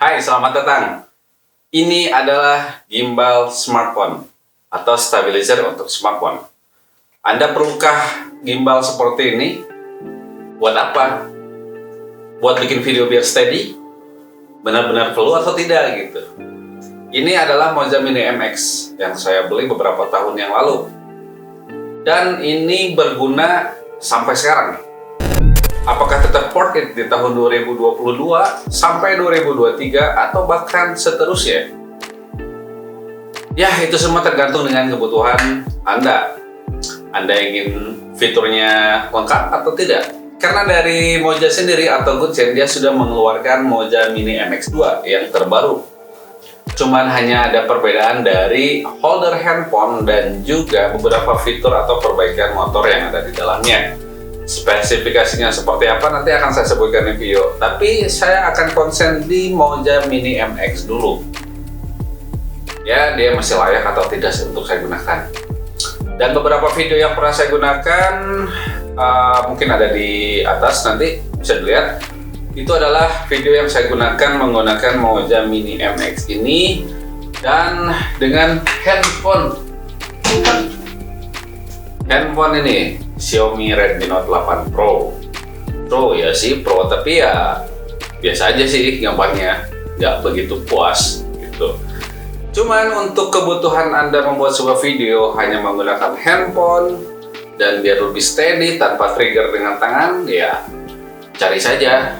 Hai, selamat datang. Ini adalah gimbal smartphone atau stabilizer untuk smartphone. Anda perlukah gimbal seperti ini? Buat apa? Buat bikin video biar steady? Benar-benar perlu atau tidak gitu? Ini adalah Moza Mini MX yang saya beli beberapa tahun yang lalu. Dan ini berguna sampai sekarang. Apakah tetap worth it di tahun 2022 sampai 2023 atau bahkan seterusnya? Ya, itu semua tergantung dengan kebutuhan Anda. Anda ingin fiturnya lengkap atau tidak? Karena dari Moza sendiri atau Goodsen, dia sudah mengeluarkan Moza Mini MX2 yang terbaru. Cuman hanya ada perbedaan dari holder handphone dan juga beberapa fitur atau perbaikan motor yang ada di dalamnya. Spesifikasinya seperti apa nanti akan saya sebutkan di video, tapi saya akan konsen di Moza Mini MX dulu. Ya, dia masih layak atau tidak untuk saya gunakan. Dan beberapa video yang pernah saya gunakan mungkin ada di atas, nanti bisa dilihat. Itu adalah video yang saya gunakan menggunakan Moza Mini MX ini dan dengan handphone ini Xiaomi Redmi Note 8 Pro. Ya sih Pro, tapi ya biasa aja sih gambarnya, nggak begitu puas gitu. Cuman untuk kebutuhan Anda membuat sebuah video hanya menggunakan handphone dan biar lebih steady tanpa trigger dengan tangan, ya cari saja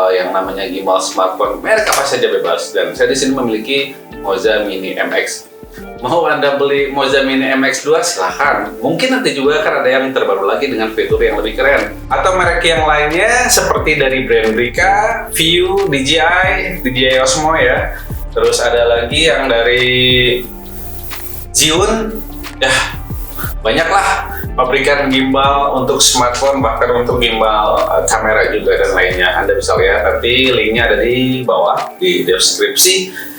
yang namanya gimbal smartphone merek apa saja bebas. Dan saya di sini memiliki Moza Mini MX. Mau Anda beli Moza Mini MX2 silahkan. Mungkin nanti juga kan ada yang terbaru lagi dengan fitur yang lebih keren. Atau merek yang lainnya seperti dari brand Rika, View, DJI Osmo ya. Terus ada lagi yang dari Zhiyun. Ya, banyaklah pabrikan gimbal untuk smartphone, bahkan untuk gimbal kamera juga dan lainnya. Anda bisa lihat nanti linknya ada di bawah di deskripsi.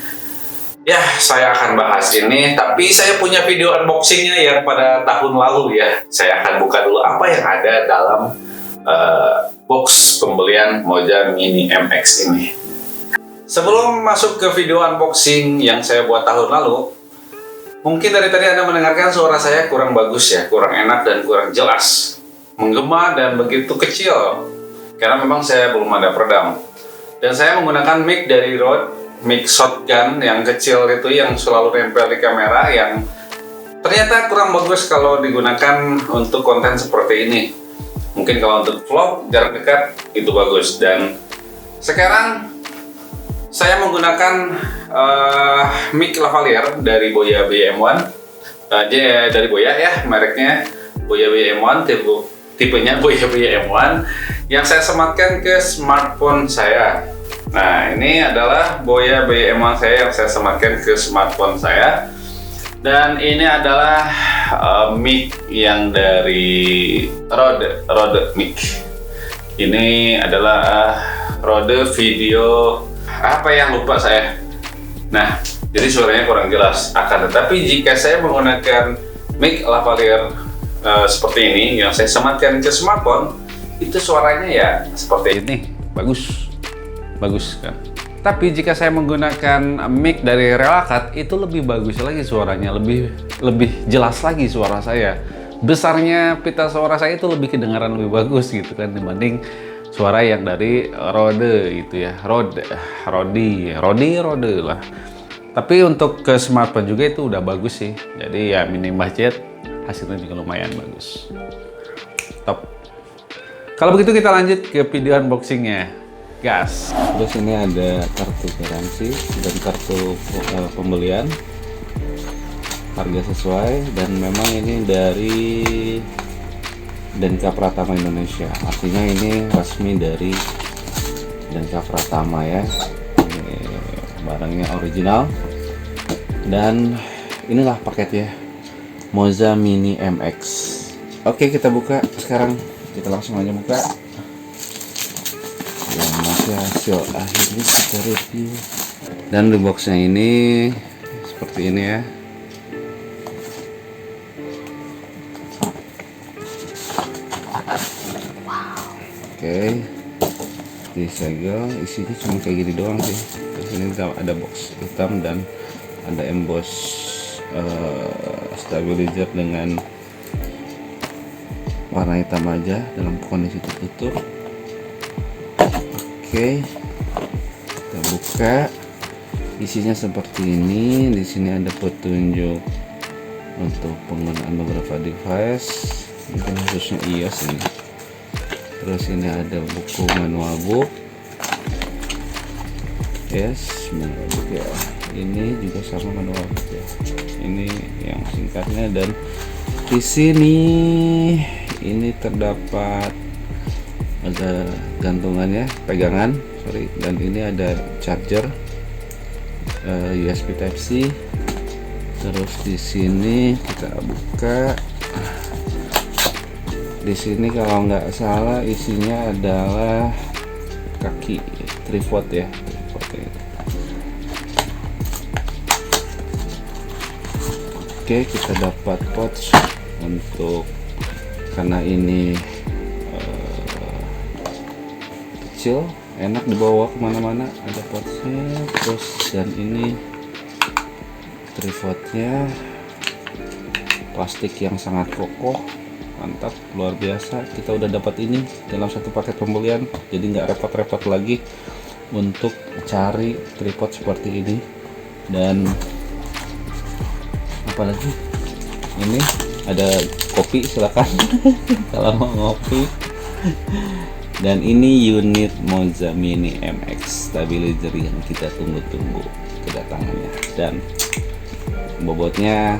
Ya, saya akan bahas ini, tapi saya punya video unboxingnya yang pada tahun lalu ya. Saya akan buka dulu apa yang ada dalam box pembelian Moza Mini MX ini. Sebelum masuk ke video unboxing yang saya buat tahun lalu, mungkin dari tadi Anda mendengarkan suara saya kurang bagus ya, kurang enak dan kurang jelas, menggema dan begitu kecil, karena memang saya belum ada peredam. Dan saya menggunakan mic dari Rode, mic shotgun yang kecil itu yang selalu nempel di kamera, yang ternyata kurang bagus kalau digunakan untuk konten seperti ini. Mungkin kalau untuk vlog jarak dekat itu bagus. Dan sekarang saya menggunakan mic lavalier dari Boya BM1, dari Boya ya, mereknya Boya BM1, tipenya Boya BM1, yang saya sematkan ke smartphone saya. Nah, ini adalah Boya BM1 saya yang saya sematkan ke smartphone saya. Dan ini adalah mic yang dari Rode mic. Ini adalah Rode video apa yang lupa saya. Nah, jadi suaranya kurang jelas. Akan tetapi jika saya menggunakan mic lavalier seperti ini yang saya sematkan ke smartphone, itu suaranya ya seperti ini, bagus kan. Tapi jika saya menggunakan mic dari Relacat, itu lebih bagus lagi suaranya, lebih jelas lagi suara saya. Besarnya pita suara saya itu lebih kedengaran lebih bagus gitu kan, dibanding suara yang dari Rode itu ya, Rode lah. Tapi untuk ke smartphone juga itu udah bagus sih. Jadi ya minim budget, hasilnya juga lumayan bagus. Top. Kalau begitu kita lanjut ke video unboxingnya. Gas. Terus ini ada kartu garansi dan kartu pembelian, harga sesuai, dan memang ini dari Denka Pratama Indonesia, artinya ini resmi dari Denka Pratama ya. Ini barangnya original, dan inilah paketnya Moza Mini MX. Oke, kita buka sekarang, kita langsung aja buka. Yang masih hasil akhirnya kita review, dan di boxnya ini seperti ini ya. Oke. seperti segel, isinya cuma kayak gini doang sih. Terus ini ada box hitam dan ada emboss stabilizer dengan warna hitam aja dalam kondisi tertutup. Oke, kita buka. Isinya seperti ini. Di sini ada petunjuk untuk penggunaan beberapa device, mungkin khususnya iOS ini. Terus ini ada buku manual book. Yes, manual book ya. Ini juga sama manual book ya. Ini yang singkatnya, dan di sini ini terdapat ada gantungannya, pegangan, sorry, dan ini ada charger USB Type C. Terus di sini kita buka. Di sini kalau nggak salah isinya adalah kaki tripod ya, tripodnya. Oke, kita dapat pouch untuk, karena ini kecil, enak dibawa kemana-mana, ada pouchnya. Terus dan ini tripodnya, plastik yang sangat kokoh, mantap, luar biasa. Kita udah dapat ini dalam satu paket pembelian, jadi nggak repot-repot lagi untuk cari tripod seperti ini. Dan apalagi ini ada kopi, silakan kalau mau ngopi. Dan ini unit Moza Mini MX stabilizer yang kita tunggu-tunggu kedatangannya, dan bobotnya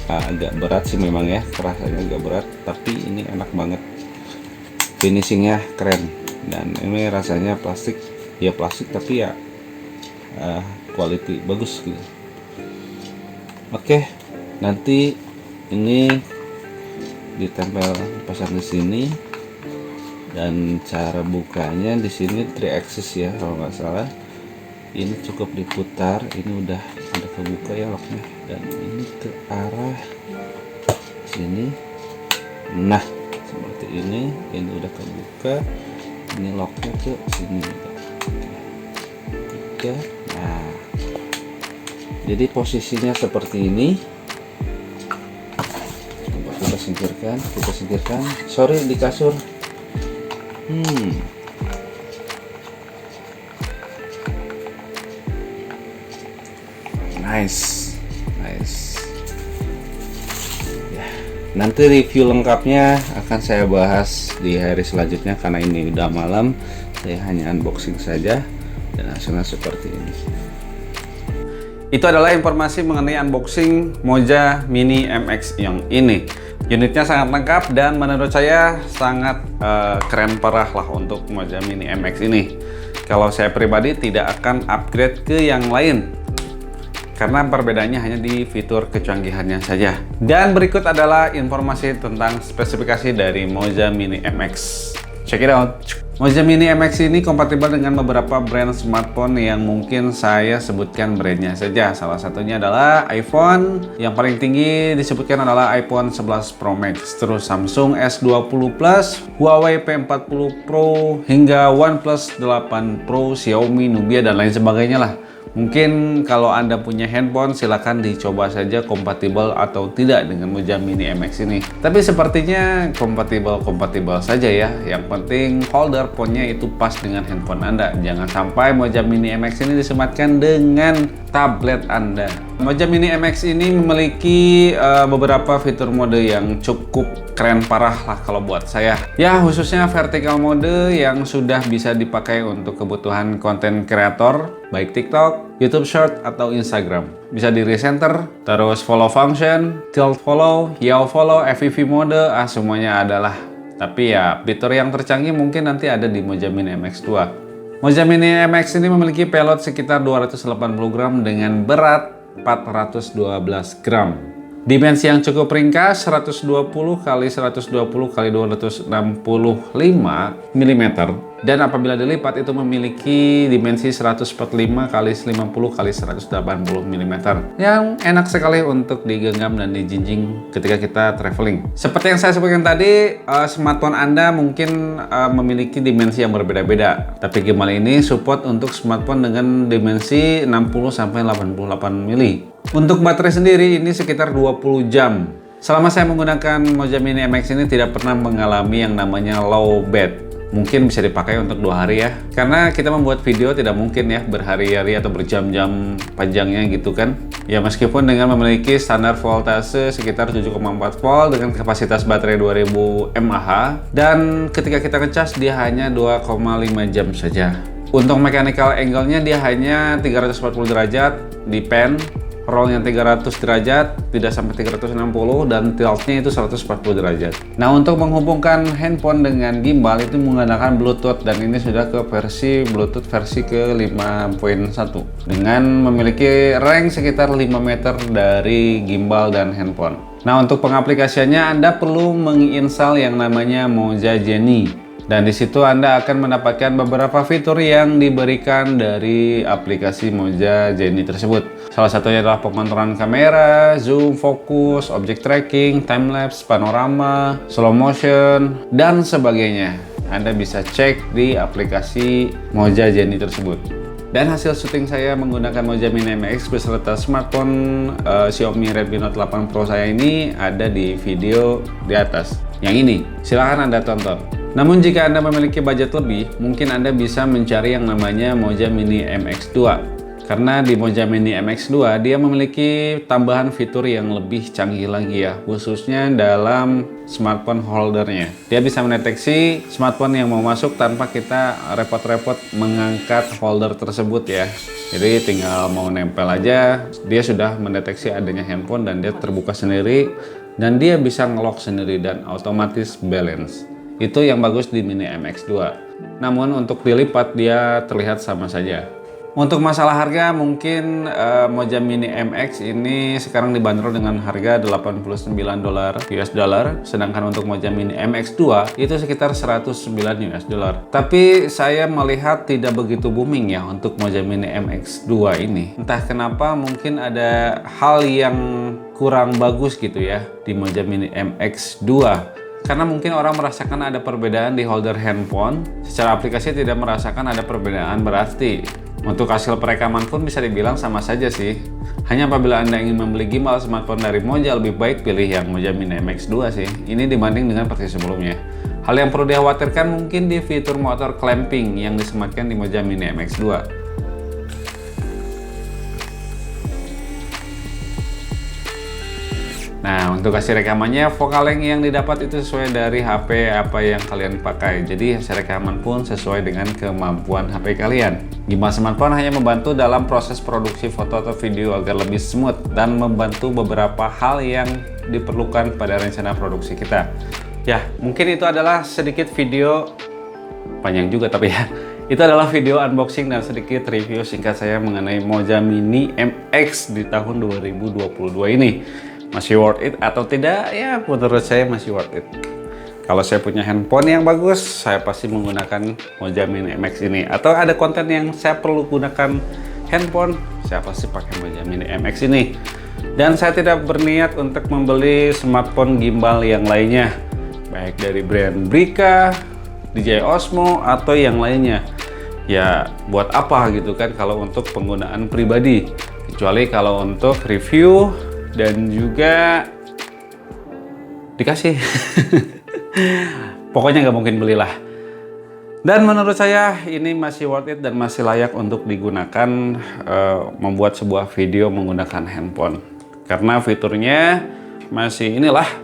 agak berat sih memang ya, rasanya agak berat, tapi ini enak banget, finishingnya keren. Dan ini rasanya plastik ya, plastik tapi ya quality bagus gitu. Oke, nanti ini ditempel, pasang di sini. Dan cara bukanya di sini 3 axis ya kalau nggak salah. Ini cukup diputar, ini udah kebuka ya locknya, dan ini ke arah sini. Nah, seperti ini udah kebuka. Ini locknya ke sini juga. Nah, jadi posisinya seperti ini. Coba kita singkirkan. Sorry, di kasur. Nice. Ya, nanti review lengkapnya akan saya bahas di hari selanjutnya, karena ini udah malam. Saya hanya unboxing saja dan hasilnya seperti ini. Itu adalah informasi mengenai unboxing Moza Mini MX yang ini. Unitnya sangat lengkap dan menurut saya sangat keren parah lah untuk Moza Mini MX ini. Kalau saya pribadi tidak akan upgrade ke yang lain, karena perbedaannya hanya di fitur kecanggihannya saja. Dan berikut adalah informasi tentang spesifikasi dari Moza Mini MX. Check it out. Moza Mini MX ini kompatibel dengan beberapa brand smartphone yang mungkin saya sebutkan brandnya saja. Salah satunya adalah iPhone, yang paling tinggi disebutkan adalah iPhone 11 Pro Max, terus Samsung S20 Plus, Huawei P40 Pro, hingga OnePlus 8 Pro, Xiaomi, Nubia, dan lain sebagainya lah. Mungkin kalau Anda punya handphone, silahkan dicoba saja kompatibel atau tidak dengan Moza Mini MX ini. Tapi sepertinya kompatibel saja ya. Yang penting holder phone-nya itu pas dengan handphone Anda. Jangan sampai Moza Mini MX ini disematkan dengan tablet Anda. Moza Mini MX ini memiliki beberapa fitur mode yang cukup keren parah lah kalau buat saya. Ya, khususnya vertical mode yang sudah bisa dipakai untuk kebutuhan konten kreator, baik TikTok, YouTube Short, atau Instagram. Bisa di recenter, terus follow function, tilt follow, yaw follow, FPV mode, semuanya adalah. Tapi ya, fitur yang tercanggih mungkin nanti ada di Moza Mini MX 2. Moza Mini MX ini memiliki payload sekitar 280 gram dengan berat 412 gram. Dimensi yang cukup ringkas, 120 x 120 x 265 mm, Dan apabila dilipat itu memiliki dimensi 145 x 50 x 180 mm yang enak sekali untuk digenggam dan dijinjing ketika kita traveling. Seperti yang saya sebutkan tadi, smartphone Anda mungkin memiliki dimensi yang berbeda-beda, tapi gimbal ini support untuk smartphone dengan dimensi 60-88 mm. Untuk baterai sendiri ini sekitar 20 jam. Selama saya menggunakan Moja Mini MX ini tidak pernah mengalami yang namanya low bat. Mungkin bisa dipakai untuk 2 hari ya, karena kita membuat video tidak mungkin ya berhari-hari atau berjam-jam panjangnya gitu kan ya. Meskipun dengan memiliki standar voltase sekitar 7,4 volt dengan kapasitas baterai 2000 mAh, dan ketika kita ngecas dia hanya 2,5 jam saja. Untuk mechanical angle-nya dia hanya 340 derajat di pen, rollnya 300 derajat, tidak sampai 360, dan tilt-nya itu 140 derajat. Nah, untuk menghubungkan handphone dengan gimbal itu menggunakan Bluetooth, dan ini sudah ke versi Bluetooth versi ke 5.1 dengan memiliki range sekitar 5 meter dari gimbal dan handphone. Nah, untuk pengaplikasiannya Anda perlu menginstal yang namanya Moja Genie. Dan di situ Anda akan mendapatkan beberapa fitur yang diberikan dari aplikasi Moja Genie tersebut. Salah satunya adalah pengontrolan kamera, zoom, fokus, object tracking, timelapse, panorama, slow motion, dan sebagainya. Anda bisa cek di aplikasi Moja Genie tersebut. Dan hasil syuting saya menggunakan Moja Mini MX beserta smartphone Xiaomi Redmi Note 8 Pro saya ini ada di video di atas. Yang ini, silahkan Anda tonton. Namun jika Anda memiliki budget lebih, mungkin Anda bisa mencari yang namanya Moja Mini MX2. Karena di Moja Mini MX2 dia memiliki tambahan fitur yang lebih canggih lagi ya, khususnya dalam smartphone holdernya. Dia bisa mendeteksi smartphone yang mau masuk tanpa kita repot-repot mengangkat holder tersebut ya. Jadi tinggal mau nempel aja, dia sudah mendeteksi adanya handphone dan dia terbuka sendiri, dan dia bisa ngelock sendiri dan otomatis balance. Itu yang bagus di Mini MX2. Namun untuk dilipat dia terlihat sama saja. Untuk masalah harga, mungkin Moja Mini MX ini sekarang dibanderol dengan harga $89 US dollar, sedangkan untuk Moja Mini MX2 itu sekitar 109 US dollar. Tapi saya melihat tidak begitu booming ya untuk Moja Mini MX2 ini. Entah kenapa, mungkin ada hal yang kurang bagus gitu ya di Moja Mini MX2. Karena mungkin orang merasakan ada perbedaan di holder handphone, secara aplikasi tidak merasakan ada perbedaan berarti. Untuk hasil perekaman pun bisa dibilang sama saja sih. Hanya apabila Anda ingin membeli gimbal smartphone dari Moja, lebih baik pilih yang Moja Mini MX2 sih. Ini dibanding dengan versi sebelumnya. Hal yang perlu dikhawatirkan mungkin di fitur motor clamping yang disematkan di Moja Mini MX2. Nah, untuk hasil rekamannya, vokal length yang didapat itu sesuai dari HP apa yang kalian pakai. Jadi hasil rekaman pun sesuai dengan kemampuan HP kalian. Gimbal smartphone hanya membantu dalam proses produksi foto atau video agar lebih smooth dan membantu beberapa hal yang diperlukan pada rencana produksi kita. Ya, mungkin itu adalah sedikit video, panjang juga tapi ya. Itu adalah video unboxing dan sedikit review singkat saya mengenai Moja Mini MX di tahun 2022 ini. Masih worth it atau tidak? Ya, menurut saya masih worth it. Kalau saya punya handphone yang bagus, saya pasti menggunakan Moja Mini MX ini. Atau ada konten yang saya perlu gunakan handphone, saya pasti pakai Moja Mini MX ini. Dan saya tidak berniat untuk membeli smartphone gimbal yang lainnya, baik dari brand Brica, DJI Osmo, atau yang lainnya. Ya, buat apa gitu kan kalau untuk penggunaan pribadi. Kecuali kalau untuk review dan juga dikasih. Pokoknya nggak mungkin belilah. Dan menurut saya ini masih worth it dan masih layak untuk digunakan membuat sebuah video menggunakan handphone. Karena fiturnya masih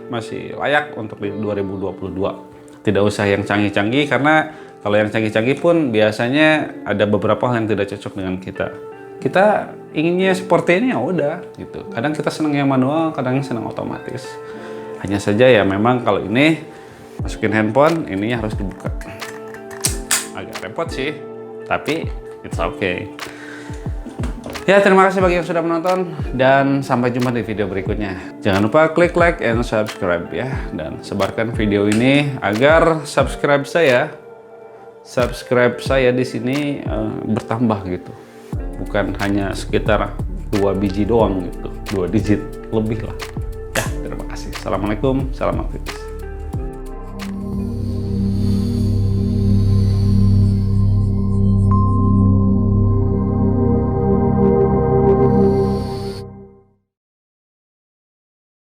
masih layak untuk di 2022. Tidak usah yang canggih-canggih, karena kalau yang canggih-canggih pun biasanya ada beberapa hal yang tidak cocok dengan kita. Kita inginnya seperti ini ya udah gitu. Kadang kita senang yang manual, kadang senang otomatis. Hanya saja ya memang kalau ini masukin handphone, ininya harus dibuka. Agak repot sih, tapi it's okay. Ya, terima kasih bagi yang sudah menonton dan sampai jumpa di video berikutnya. Jangan lupa klik like and subscribe ya, dan sebarkan video ini agar subscribe saya subscribe saya di sini bertambah gitu. Bukan hanya sekitar 2 biji doang gitu, 2 digit lebih lah. Ya, terima kasih. Assalamualaikum, salam aktivis.